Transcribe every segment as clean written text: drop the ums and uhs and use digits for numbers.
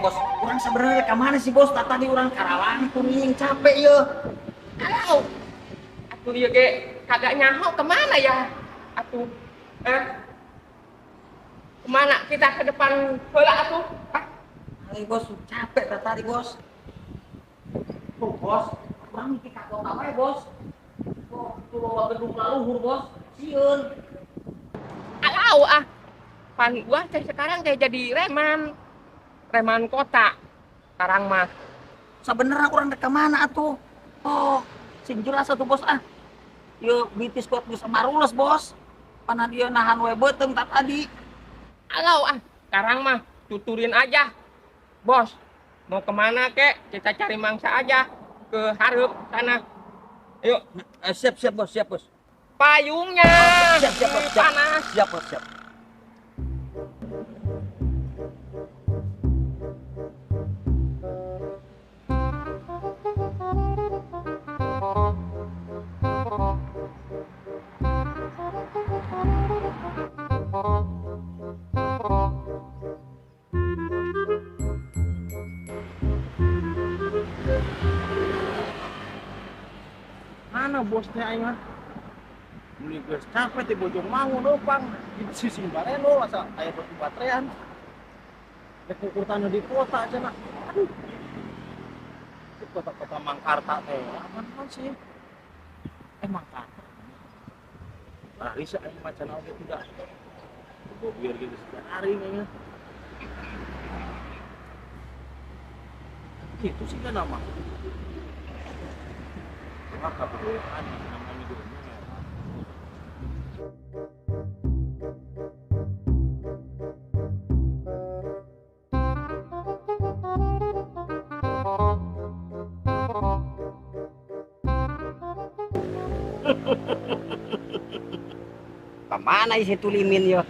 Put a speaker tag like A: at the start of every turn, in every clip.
A: bos. Orang sebenarnya ke mana sih bos? Tadi orang Karawang kuning capek ya.
B: Halo, atuh ieu ge kagak nyaho kemana ya? Atuh, kemana kita ke depan heula atuh? Ah,
A: Hai bos, capek tadi bos. Tuh bos, orang mikir kak kota wae bos. Oh, tuh bawa gedung luhur bos. Sieun.
B: alau ah. Pan gua teh sekarang teh jadi reman kota. Sekarang mah
A: Sebenarnya orang ke mana atuh? Oh, sing jelas atuh bos ah. Yo bitis kuat bisa marules bos. Pana dia nahan wae beuteung tadi.
B: alau ah. Sekarang mah tuturin aja. Bos, mau kemana kek? Kita cari mangsa aja ke Hareup sana. Yuk,
A: Siap bos, siap bos.
B: payungnya
A: Siap bos, siap.
B: panas.
A: Siap bos, siap.
C: Mana bosnya aing mah? Muli geus capek di Bojong Mangu numpang di sisi Bareno asa aya batu baterean. Rek ukur tanah di kota cenah. Aduh. Di kota-kota Mangkarta teh aman sih. Mangkarta. Lari sih aing mah cenah oge tidak. Gua biar gitu sekian hari kayaknya. Itu sih kan nama. Maka berdoaan namanya gedungnya.
A: Kemana isi tulimin ya?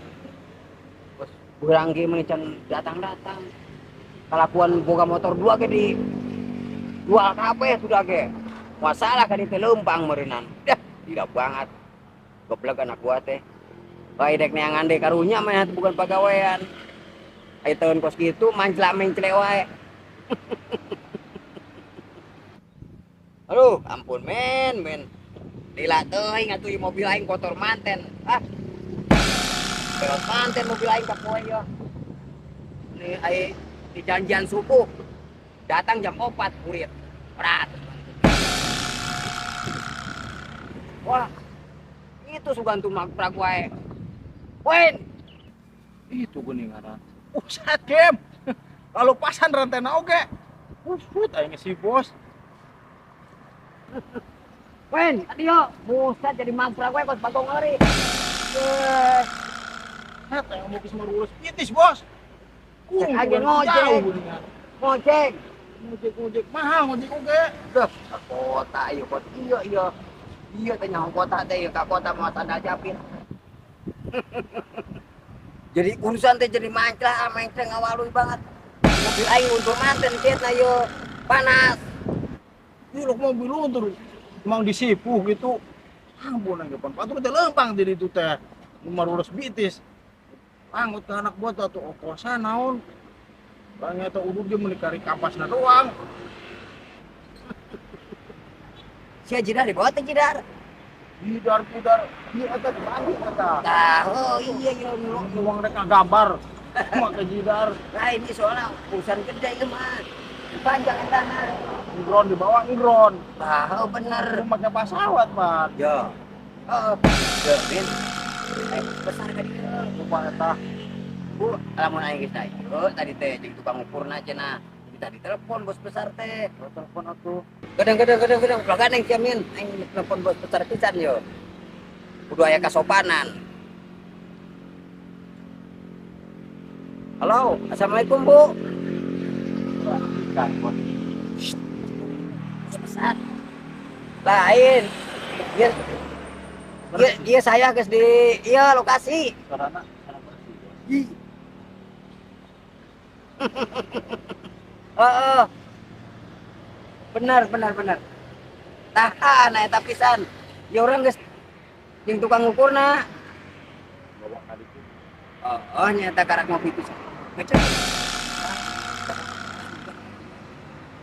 A: Bos, urang ge mencan datang-datang. Kalakuan boga motor dua ge di jual kabeh sudah ge. Masalah kan itu lempang meureunnan. Dah, tidak banget. Goblok anak gua teh. Bae dek neangan deh karunya mah bukan pagawean. Aya tahun kos kitu mancla-mencle wae. Aduh, ampun men. Lila teuing atuh ieu mobil aing kotor manten. Ah. Beres manten mobil aing ka poe yo. Ini aing di janjian subuh. Datang jam 4 kurir. Berat. Wah. Itu sugantu makprak wae. Poin.
C: Itu geuningan. Pusat game. Kalau pasan rantena oge. Pusut aing si bos.
A: Poin, tadi yo. Buset jadi makprak wae kos bagong ngeri.
C: Eta yang mau geus marulus pitis bos.
A: Agen ngojek. Ngojek.
C: Ngojek mahal ngojek oge.
A: Duh, ka kota ieu kos iya. Iya teh nyaho kota teh ka kota mau tanda japin. Jadi urusan teh jadi mancla ngawalui banget. Mobil aing untuk manten cenah yo panas.
C: Ini lo mobil lu terus emang disipu gitu. Ampun aing depan patur teh lempang jadi itu teh. Marulus bitis. Anggut ke anak buat atau oposan naon. Bangnya teh udah dia menikari kapasna doang.
A: Sia jidar di bawah teh jidar.
C: Pudar, iya eta dibagi eta.
A: Tah, oh iya
C: Uang rek gambar. Cuma ke jidar.
A: Nah ini soalnya urusan gede ieu mah. Panjang etana.
C: Ngron di bawah ngron.
A: Tah, oh bener.
C: Pakai pesawat, Pak.
A: Yo. Oh, yo, Min. Besar ka dieu.
C: Lupa eta.
A: Bu, lamun aing geus ayo tadi teh jeung tukang ukurna cenah. Kita ditelepon bos besar teh.
C: Telepon atuh.
A: Gedeng. Pelagan yang jamin. Aing telepon bos besar pisan yo. Kudu aya kasopanan. Halo, assalamualaikum bu.
C: Kan, bos.
A: Bos besar. Lain. Iya saya guys di iya lokasi.
C: Sarana
A: Ih. Oh. Benar. Tahan eta pisan. Ya orang geus jeung tukang ukurna.
C: bawa kali itu.
A: Oh, nyata karak mobil pisan. Ngecek.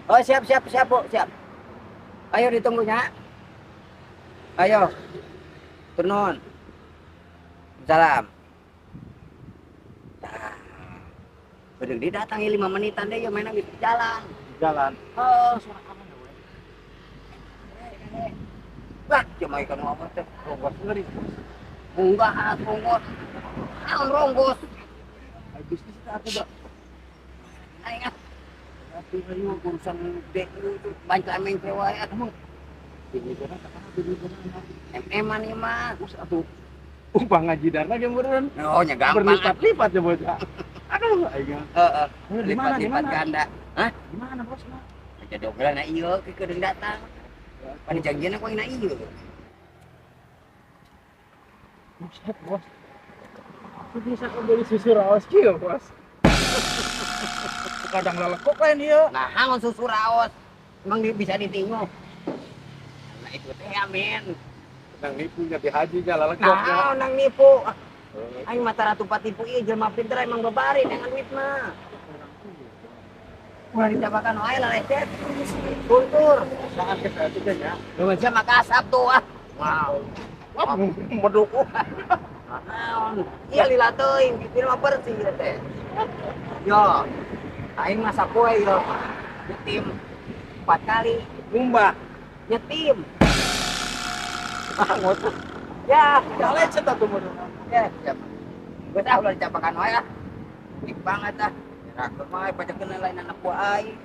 A: Oh, siap, siap, siap, Bu, siap. Ayo ditunggunya. Ayo. Turun. Salam. Nah, udah didatangi 5 menitan deh, ya main lagi jalan.
C: Jalan.
A: Oh,
C: Suara kamu ya, Boy.
A: wah, cuma ikan ngomong teh.
C: Ronggos ngeri.
A: Enggak, ronggos. Naon ronggos?
C: Ay, bisnis kita aku dah.
A: Aing ah. Tapi ayo urusan dek itu banyak main cewek ya.
C: Bini benar, kakak bini benar.
A: MM-an ieu mah.
C: Terus atuh. Bang Haji Darna yang beneran.
A: Oh, nya gampang.
C: Berlipat-lipat ya bocah. Aduh, aing.
A: Heeh.
C: Di mana, di
A: Lipat-lipat
C: mana?
A: ganda. Hah?
C: Gimana bosna?
A: Jadi obrolan ieu ke keudeuh datang. Pada janjian aku ina ieu.
C: Buset, bos. Aku bisa beli susu raos kieu, bos. Kadang lalekok lain ieu.
A: Nah, hangon susu raos. Emang bisa ditingu. Nah, itu teh amin.
C: Nang nipu jadi haji nya lalekok.
A: Nah, nang nipu. Aing mata ratu patipu ieu jelema pinter emang bebari dengan duit mah. Ulah dicapakan wae lah lecet. Kultur.
C: Saat kita itu nya.
A: Lu macam makasap tuh ah. Wow.
C: Wah, meduk.
A: Naon? Iya lila teuing, bikin mah bersih ya teh. Yo. Aing mah sapoe yo. Nyetim 4 kali.
C: Ngumbah.
A: Nyetim.
C: Ah, ngotot.
A: Ya,
C: Ya lecet atuh modal.
A: ya, siap. Gue tahu lah dicapakan wae lah. Dik banget ah. Rakeur mah pajak kenal lain anak buah aing.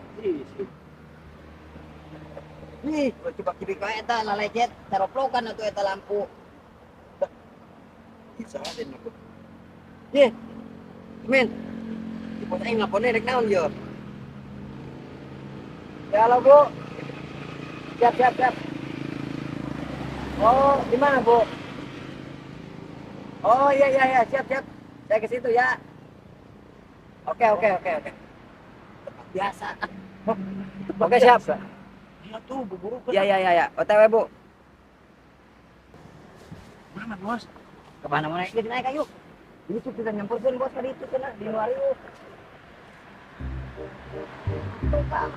A: Nih, gua coba cibik wae eta lalecet, taroplokan atuh eta lampu.
C: Bisa ada nih.
A: Nih. Men. Di pos aing ngapone rek naon yo. Ya halo, Bu. Siap, siap, siap. Oh, di mana, Bu? Oh, iya, iya, iya, siap, siap. Saya ke situ ya. Oke, oke, oke, oke. Tempat biasa. Oke, siap.
C: Iya tuh, buru-buru.
A: Iya, iya, iya, ya. OTW, Bu.
C: Mana, bos?
A: Kemana mau naik? Naik ayo. Itu kita nyamperin bos tadi itu kena di luar yuk. Tukang.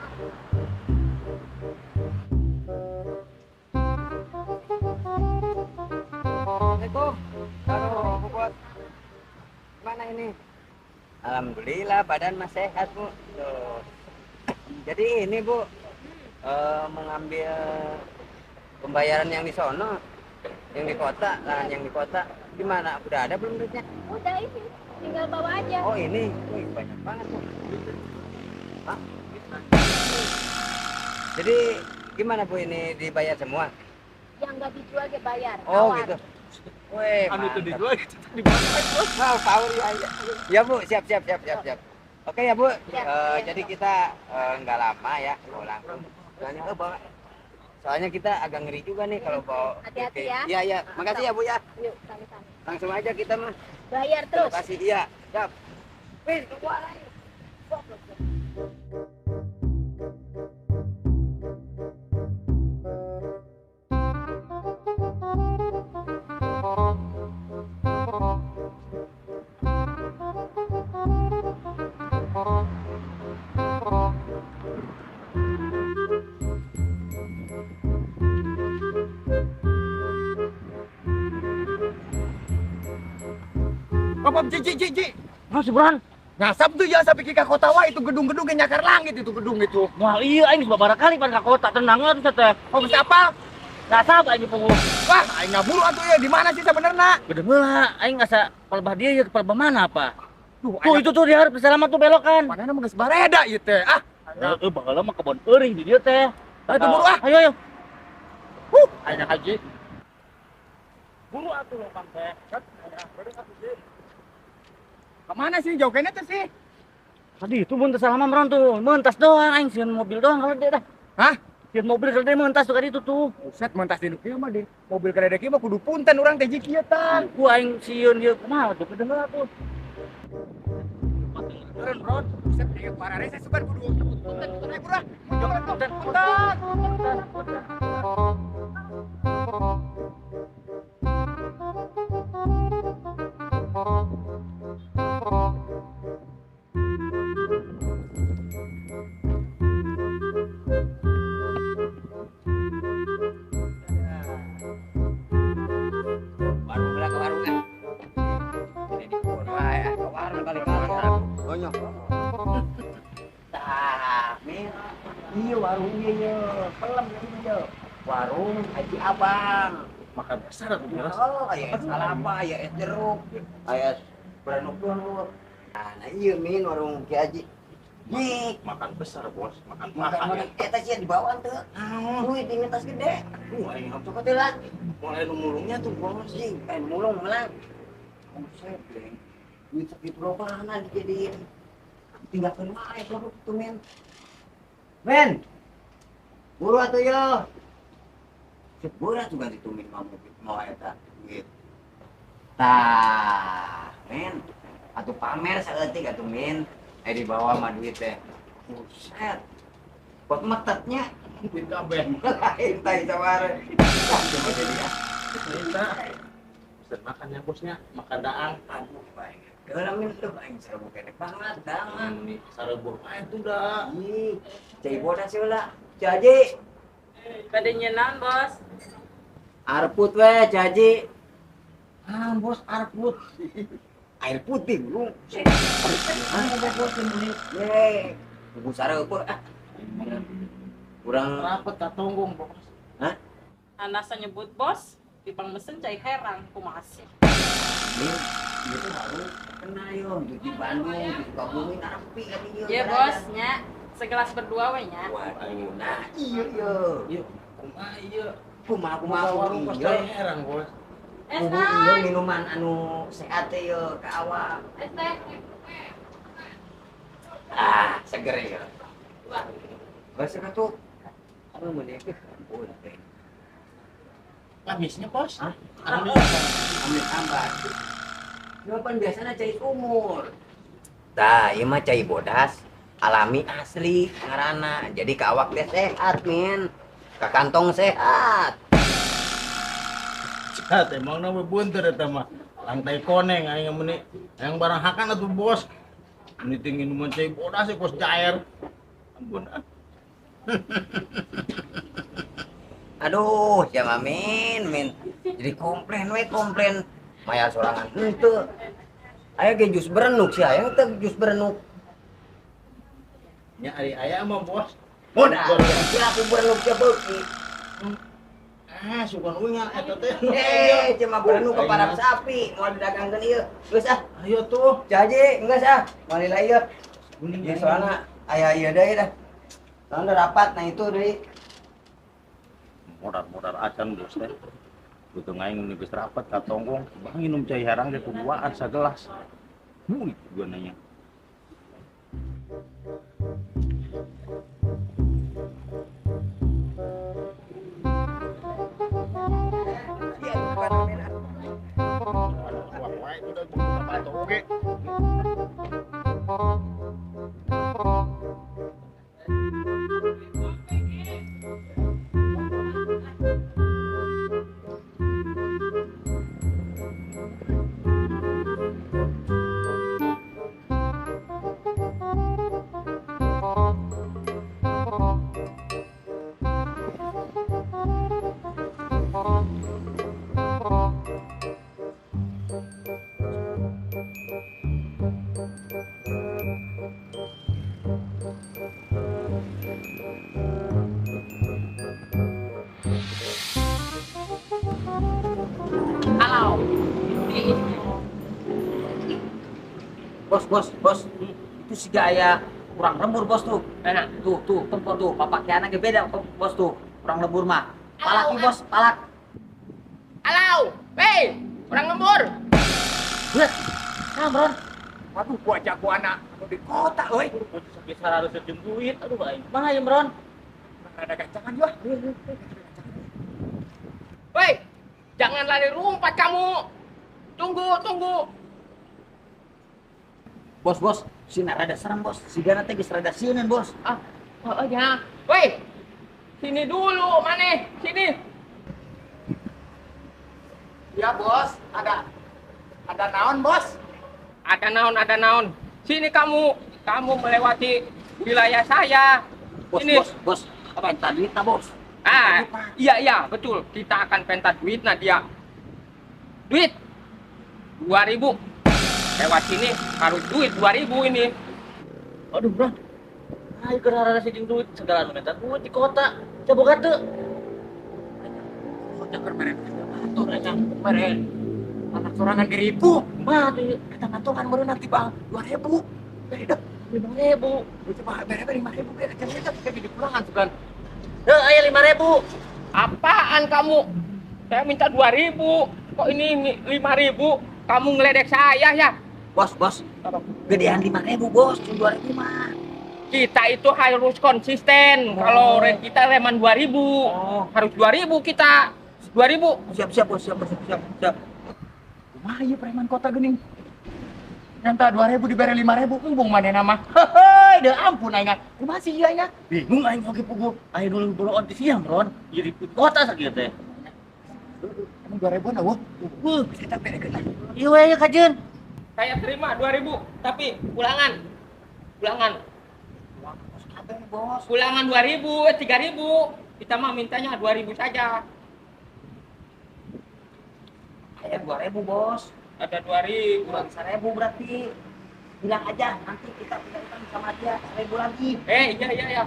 A: Assalamualaikum. Aduh, Bu Bos. Gimana ini? Alhamdulillah badan masih sehat, Bu. Tuh. Jadi ini, Bu, mengambil pembayaran yang di sono, yang di kota, lahan yang di kota. Gimana? Udah ada belum duitnya?
D: Udah ini, tinggal bawa aja.
A: Oh ini, wih banyak banget, Bu. Hah? Jadi gimana, Bu, ini dibayar semua?
D: Yang nggak dijual dia bayar.
A: Oh
D: tawar.
A: gitu. Wih,
C: Anu itu
A: mantap.
C: dijual gitu dibayar, bos.
A: Wow, power ya, ya. Ya, Bu, siap, siap, siap, siap, siap. Oke ya, Bu.
D: Ya, ya.
A: Jadi kita nggak lama ya, mau langsung. Soalnya, bawa. Soalnya kita agak ngeri juga nih kalau bawa.
D: Hati-hati ya.
A: Iya, iya. Makasih ya, Bu ya.
D: Yuk, sama-sama.
A: Langsung aja kita mah.
D: Bayar terus.
A: Terima kasih, iya. Siap. Wih, keluar aja.
B: Apa Ci?
C: Nah, seberang.
B: Ngasap tuh ya sampai ke kota wah itu gedung-gedung yang nyakar langit itu gedung itu.
C: Wah, iya aing sababaraha kali pan ka kota tenang lah tuh teh.
B: Oh bisa apa?
C: Nggak sabar aing pengurus.
B: Wah, aing ngaburu atuh ya di mana sih sebenarnya?
C: Gede heula aing asa palebah dia ya ke palebah mana apa?
B: Tuh,
C: Tuh itu tuh di hareup selamat tuh belokan.
B: Padahal mah geus bareda ieu teh. Ah,
C: Heeh, baheula mah kebon euring di dieu teh.
B: Ayo, buru, ah.
C: Ayo ayo. Ayo haji. Buru atuh lokang teh.
B: kemana sih jauh kene teh sih?
C: Tadi itu mun teu salah mah meron tuh, mentas doang aing sieun mobil doang kalau dia dah.
B: Hah?
C: Sieun mobil kalau dia mentas tuh tadi itu tuh.
B: Buset mentas di kieu mah di mobil kadek kieu mah kudu punten urang teh jieu tan.
C: Ku aing sieun ieu kumaha tuh kedengar tuh.
B: Keren bro, buset ieu para rese suka kudu punten ayo buru ah. Jangan punten punten.
A: warung Haji Abang.
C: Makan besar tuh bos.
A: Oh, aya es kalapa, aya es jeruk, aya beranuk-anuk. Nah, iya min warung Ki Haji. Nih,
C: Makan besar bos, makan
A: makan
C: makan ya.
A: eta sih di bawah teu. Duit ini tas gede.
C: Aing
A: Coba teh lah.
C: mulai mulungnya tuh bos.
A: Sing, mulung melang. Omset deh. Duit sakit perubahan dijadiin. Tinggalkan wae produk itu men. Men. Buru atuh yo. Sebura tuh ganti tumin mau eta duit. Tah, men. Atuh pamer saeutik atuh men. Di bawah mah duit teh. Buset. Buat metetnya.
C: Duit kabeh.
A: Lain tai saware. Coba jadi ya.
C: Minta. Pesen makan ya bosnya, makan daang.
A: Aduh, baik. Kalau min tuh aing sareng kenek banget dah.
C: Ini sarebur aja tuh dah.
A: Ih, cai bodas heula. Caji,
E: Kadenya naon, Bos?
A: arput we, Caji.
C: Ah bos, arput.
A: Air putih, bro. Ah, bos ini. Ye, buku sareupeut ah. Kurang
C: Rapet tak tunggung bos.
E: Anasa nyebut bos, dipang mesen cai herang, kumaha sih?
A: Min, itu harus kena yo di Bandung, di Sukabumi napi ka dieu.
E: Iya, Bos, nya. Segelas berdua we nya.
A: Waduh, nah iya yo.
C: Iya, kumaha iya.
A: Kumaha
C: warung bos
A: iya.
C: cai herang bos.
E: Es
A: Kudu
E: teh.
A: ieu minuman anu sehat teh yo ka awak.
E: Es teh.
A: Ah, seger ya. Geus atuh. Aduh meuneh ke ampun teh.
C: Lamisnya bos.
A: Hah?
C: Anu
A: Ambil tambah. Jawaban biasanya cai umur. Tah, ieu mah cai bodas alami asli ngaranna. Jadi ka awak teh sehat, min. Ka kantong sehat.
C: cat emang nama bunter eta mah. Lantai koneng aing meuni. Yang barang hakan atuh bos. Ini tinggi minuman cai bodas bos cair. Ampun ah.
A: Aduh, jangan min. Jadi komplain we komplain. Maya sorangan henteu. Aya ge jus berenuk sih, aya teh jus berenuk.
C: Nya ari aya mah bos.
A: Modal, kira aku berenuk ke beuki.
C: Ah, suka nuingan eta teh.
A: Cuma berenuk ke parap sapi, mau didagangkeun ieu. Geus ah,
C: Ayo tuh.
A: jaji, geus ah. Malila ieu.
C: Kuning
A: Ieu soalna aya ieu deui dah. Soalna rapat nah itu deui.
C: modar acan bos teh. Butuh ngaing nu geus rapat ka tonggong, bang minum cai herang teh kuduaan sagelas. Muih gua nanya.
A: Iya, bukan merah.
C: Wah, wah itu udah buka batu oke.
E: Halo.
A: Bos. Itu si gaya kurang lembur bos tuh.
B: Enak.
A: Tuh, tempor tuh. Papa kiana ge beda bos tuh. Kurang lembur mah. Palak nih bos, palak.
B: Halo. Hei, orang lembur.
A: Buat. Nah, Bron.
B: Waduh, gua jago anak di kota, euy.
C: Sebesar harus sejem duit, aduh baik.
A: Mana ya, Bron?
B: Ada gancangan juga. Woi, jangan lari rumpat kamu. Tunggu.
A: Bos. Sina rada serem, bos. Si Gana teh geus rada sieuneun, bos.
B: Oh ya. Woi, sini dulu, mana? Sini.
A: Ya, bos. Ada naon, bos?
B: Ada naon. Sini kamu melewati wilayah saya.
A: Bos,
B: Ini.
A: bos. Penta duit ta, bos?
B: Ah, iya, betul. Kita akan pentas duit nah dia. Duit 2.000. Lewat sini harus duit 2.000 ini.
C: Aduh, Bro. Ayo ke rara sejem duit segala nu minta duit di kota. Coba kata.
A: Jangan meren. Atur aja meren. Anak sorangan diribu. Mah tuh kita kantongan baru nanti bang 2.000. Dari dah 5.000. Itu mah bere-bere 5.000 bere. Jangan kita di pulangan bukan.
C: Ayo 5.000.
B: Apaan kamu? Saya minta 2.000. Kok ini 5.000? Kamu ngeledek saya ya?
A: Bos, gedean 5.000 bos, cuma 2.000 mah.
B: Kita itu harus konsisten. Kalau kita reman 2.000, harus 2.000 kita. 2.000.
A: Siap bos, siap. Kumaha ieu preman kota geuning? Nyanta 2.000 dibere 5.000 kumbung manehna mah. Heuh, deuh ampun aing. Kumaha sih ieu nya?
C: Bingung aing oge puguh. Ayo dulu boloon ti siang, Ron. Jadi kota sakieu teh.
A: Emang 2.000 na wah. Bisa tak berekeun lah.
C: Ieu we kajeun.
B: Saya terima 2.000, tapi pulangan.
A: Bos.
B: Pulangan 2.000, 3.000. Kita mah mintanya 2.000 saja.
A: Aya 2.000 bos.
B: Ada 2.000.
A: Kurang 1.000 berarti. Bilang aja nanti kita pindah utang sama dia 1.000 lagi.
B: Iya.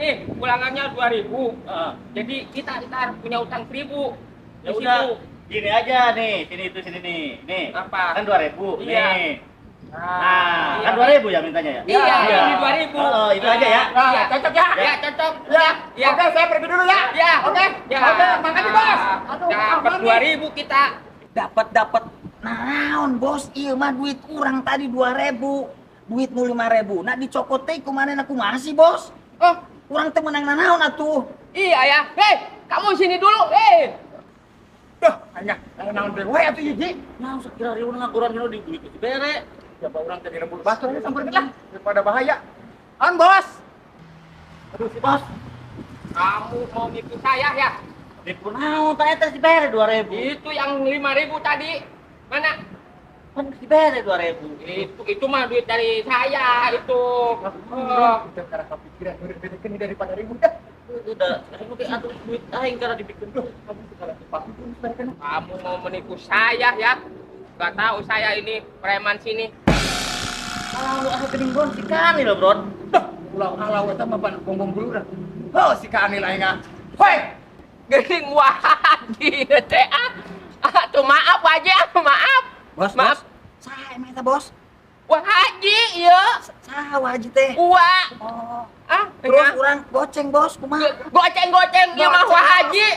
B: Nih, pulangannya 2.000. Jadi kita ntar punya utang 1.000.
C: Ya
B: Di
C: udah,
B: situ.
C: gini aja nih, sini nih. Nih.
B: Apa?
C: Kan 2.000.
B: Iya.
C: Nih.
B: Nah,
C: Kan 2.000 ya mintanya ya?
B: Iya, ini 2.000.
C: Oh, itu aja ya.
B: Iya, cocok ya? Iya, cocok. Ya.
A: Oke, saya pergi dulu ya.
B: Ya.
A: Oke.
B: Ya.
A: Oke, makasih bos.
B: Dapat 2.000 kita.
A: Dapat. Naon bos, ieu mah duit kurang tadi 2.000. Duit nu 5.000. Nah dicokot teh kumanehna kumaha sih bos?
B: Oh,
A: Kurang teh menang nanaon atuh.
B: iya ya. Hei, kamu sini dulu.
A: Dah, hanya naon teh we atuh ieu Ji.
C: Nah, sekira ribu ngaguran dulu di duit itu bere.
A: Siapa orang tadi rembul batu ini samperin lah daripada bahaya. On bos.
C: Aduh si bos.
B: Kamu mau nipu saya ya?
C: Nipu naon teh eta si bere 2.000.
B: Itu yang 5.000 tadi. Mana?
C: Kan si bere 2.000.
B: Itu mah duit dari saya itu. Oh.
A: Udah cara kepikiran bedekeun daripada ribut dah.
C: Udah, aku kayak atur duit aing karena dibikin tuh.
A: Kamu sekarang cepat itu bedekeun.
B: Kamu mau menipu saya ya? Gak tahu saya ini preman sini.
C: Kalau aku kening gon si Kanil loh, Bro.
A: Dah, ulah halau eta mah bongbong dulu dah. Oh, si Kanil aing ah. Hoi,
B: Gening wadi teh tuh maaf aja, maaf.
A: bos,
B: Maaf.
A: Saha emang eta bos?
B: Wah haji ya.
A: Saha waji teh?
B: Wah.
A: Oh,
B: Terus
A: terus urang goceng bos, kumaha?
B: goceng ya mah wah haji.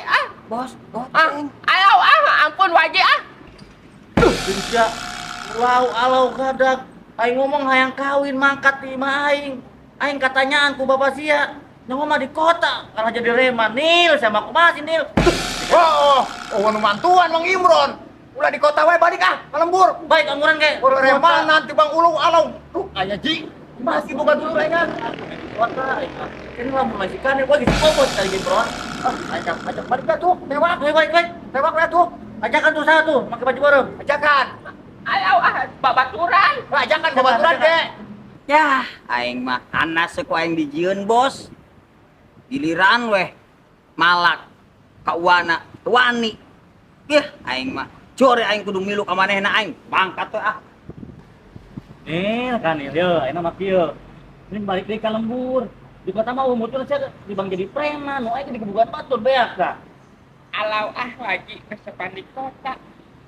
A: Bos, goceng.
B: Ayo ampun waji
C: Bisa alau gadag. Aing ngomong hayang kawin mangkat di imah aing. Aing katanyaan ku bapak sia. Nyawa mah di kota, kalau jadi reman. Nil sama aku masih Nil.
A: Nu mantuan Mang Imron. Ulah di kota we balik ah, ka lembur.
C: Baik amuran kayak
A: Udah reman nanti Bang Ulu alau. Tuh, aya Ji. Masih buka dulu aing.
C: kota. Ini lah mulai si Kanil gua gitu bos kali gitu bro.
A: Ajak balik dah tuh, tewak.
C: Baik.
A: Tewak we tuh.
C: Ajakan tuh saya tuh, pakai baju baru.
A: Ajakan.
B: ayo babaturan.
A: Ajakan babaturan ge. Ya, aing mah anas ku aing dijieun bos. Giliran weh malak kauana wani. Yah, aing mah jore aing kudu milu ka manehna aing. Bangkat we ah.
C: Nih Kanil yo, enak mah kieu. Ini balik deui ka lembur. Di kota mah umur tuh saya di bang jadi preman, nu aing di kebubuhan batur beak dah.
B: Alau waji resepan di kota.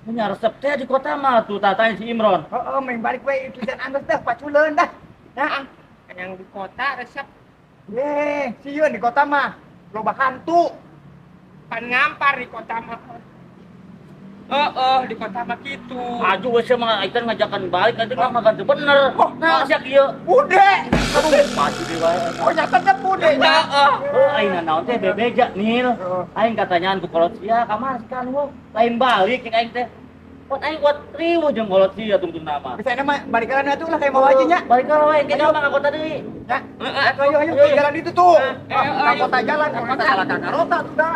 C: Punya resep teh di kota mah tuh tatanya si Imron.
A: Heeh, main balik we itu jan andos dah paculeun dah.
B: Nah, yang di kota resep
A: Ye, sieun di kota mah loba hantu.
B: pan ngampar di kota mah. Di kota mah gitu.
C: Aju we mah ikan ngajakan balik aja mah ganti bener. Nah sia kieu.
A: Bude.
C: Aduh, maju deui wae.
A: Oh nyata teh bude nya.
C: Aing naon teh bebeja Nil. Aing katanyaan ku kolot sia ka mana si Kanil lain balik cek aing teh. Pot aing kuat riweuh jeung kolot sia tungtung nama.
A: Bisa mah balikaran atuh lah kayak mau aja nya.
C: Balik ka wae kita mah ka kota deui.
A: Ya. Ayo ke jalan itu tuh.
B: Ayo.
A: Ka kota jalan, ka kota salah ka karota tuh dah.